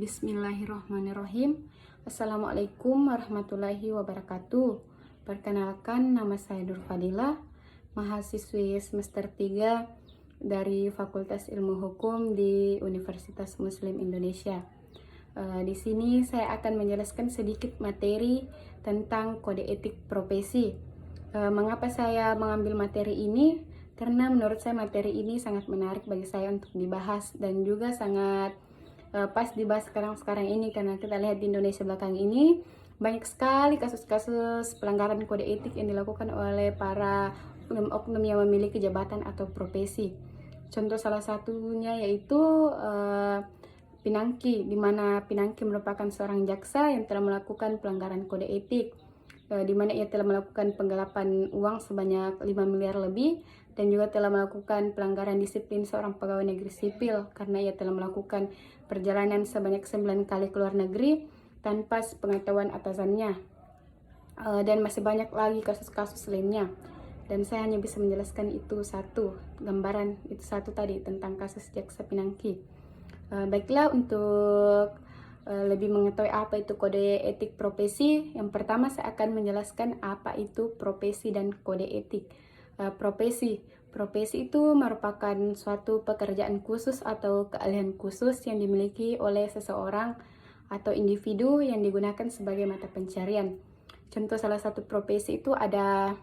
Bismillahirrahmanirrahim. Assalamualaikum warahmatullahi wabarakatuh. Perkenalkan, nama saya Nur Fadilah, mahasiswi semester 3 dari Fakultas Ilmu Hukum di Universitas Muslim Indonesia. Di sini saya akan menjelaskan sedikit materi tentang kode etik profesi. Mengapa saya mengambil materi ini? Karena menurut saya materi ini sangat menarik bagi saya untuk dibahas dan juga sangat pas dibahas sekarang ini, karena kita lihat di Indonesia belakang ini banyak sekali kasus-kasus pelanggaran kode etik yang dilakukan oleh para oknum-oknum yang memiliki jabatan atau profesi. Contoh salah satunya yaitu Pinangki, di mana Pinangki merupakan seorang jaksa yang telah melakukan pelanggaran kode etik, di mana ia telah melakukan penggelapan uang sebanyak 5 miliar lebih, dan juga telah melakukan pelanggaran disiplin seorang pegawai negeri sipil karena ia telah melakukan perjalanan sebanyak 9 kali ke luar negeri tanpa sepengetahuan atasannya. Dan masih banyak lagi kasus-kasus lainnya. Dan saya hanya bisa menjelaskan itu satu, gambaran itu satu tadi tentang kasus jaksa Pinangki. Baiklah, untuk lebih mengetahui apa itu kode etik profesi, yang pertama saya akan menjelaskan apa itu profesi dan kode etik. Profesi itu merupakan suatu pekerjaan khusus atau keahlian khusus yang dimiliki oleh seseorang atau individu yang digunakan sebagai mata pencarian. Contoh salah satu profesi itu ada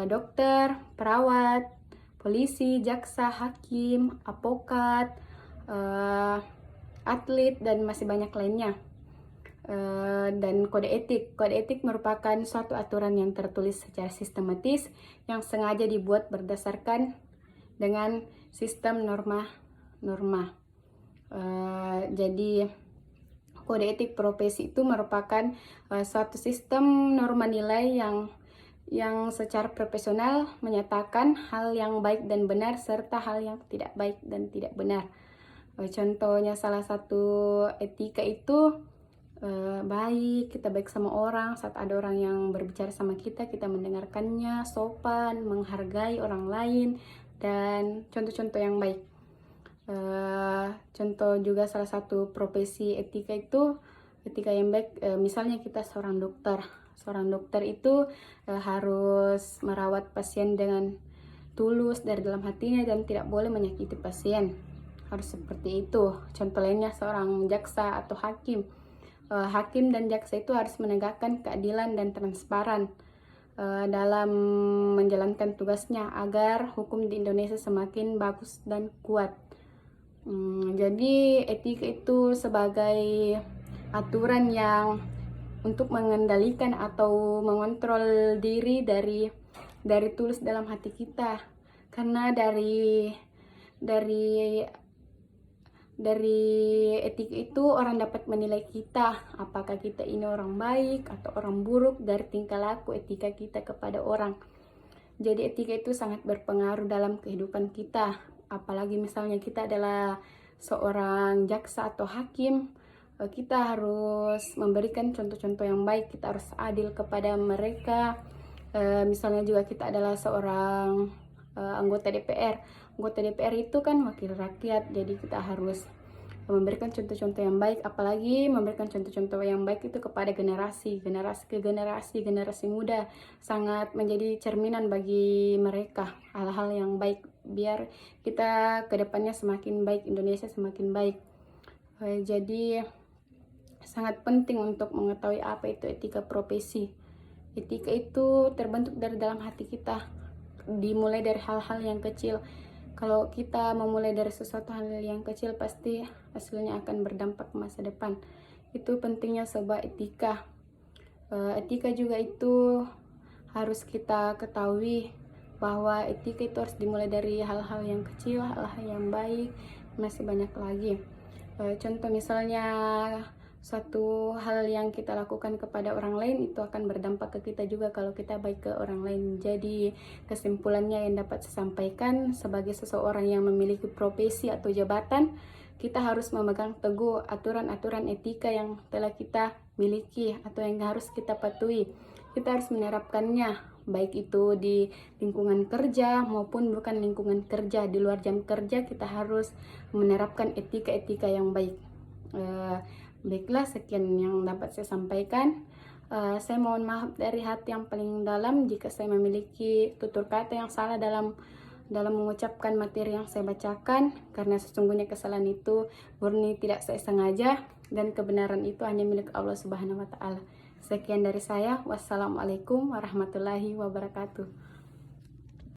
dokter, perawat, polisi, jaksa, hakim, advokat, atlet, dan masih banyak lainnya. Dan kode etik merupakan suatu aturan yang tertulis secara sistematis yang sengaja dibuat berdasarkan dengan sistem norma. Jadi kode etik profesi itu merupakan suatu sistem norma nilai yang secara profesional menyatakan hal yang baik dan benar serta hal yang tidak baik dan tidak benar. Contohnya salah satu etika itu baik, kita baik sama orang. Saat ada orang yang berbicara sama kita mendengarkannya, sopan, menghargai orang lain, dan contoh-contoh yang baik. Contoh juga salah satu profesi etika itu, etika yang baik, misalnya kita seorang dokter itu harus merawat pasien dengan tulus dari dalam hatinya dan tidak boleh menyakiti pasien, harus seperti itu. Contoh lainnya seorang jaksa atau hakim. Hakim dan jaksa itu harus menegakkan keadilan dan transparan dalam menjalankan tugasnya agar hukum di Indonesia semakin bagus dan kuat. Jadi etika itu sebagai aturan yang untuk mengendalikan atau mengontrol diri dari tulus dalam hati kita, karena dari etika itu orang dapat menilai kita, apakah kita ini orang baik atau orang buruk dari tingkah laku etika kita kepada orang. Jadi etika itu sangat berpengaruh dalam kehidupan kita, apalagi misalnya kita adalah seorang jaksa atau hakim, kita harus memberikan contoh-contoh yang baik, kita harus adil kepada mereka. Misalnya juga kita adalah seorang anggota DPR. Anggota DPR itu kan wakil rakyat, jadi kita harus memberikan contoh-contoh yang baik, apalagi memberikan contoh-contoh yang baik itu kepada generasi muda, sangat menjadi cerminan bagi mereka hal-hal yang baik, biar kita kedepannya semakin baik, Indonesia semakin baik. Jadi sangat penting untuk mengetahui apa itu etika profesi. Etika itu terbentuk dari dalam hati kita, dimulai dari hal-hal yang kecil. Kalau kita memulai dari sesuatu hal yang kecil, pasti hasilnya akan berdampak ke masa depan. Itu pentingnya sebuah etika. Etika juga itu harus kita ketahui bahwa etika itu harus dimulai dari hal-hal yang kecil, hal-hal yang baik, masih banyak lagi. Contoh misalnya suatu hal yang kita lakukan kepada orang lain itu akan berdampak ke kita juga kalau kita baik ke orang lain. Jadi kesimpulannya yang dapat saya sampaikan, sebagai seseorang yang memiliki profesi atau jabatan, kita harus memegang teguh aturan-aturan etika yang telah kita miliki atau yang harus kita patuhi. Kita harus menerapkannya, baik itu di lingkungan kerja maupun bukan lingkungan kerja. Di luar jam kerja kita harus menerapkan etika-etika yang baik. Baiklah, sekian yang dapat saya sampaikan. Saya mohon maaf dari hati yang paling dalam jika saya memiliki tutur kata yang salah dalam mengucapkan materi yang saya bacakan, karena sesungguhnya kesalahan itu murni tidak saya sengaja dan kebenaran itu hanya milik Allah Subhanahu wa taala. Sekian dari saya. Wassalamualaikum warahmatullahi wabarakatuh.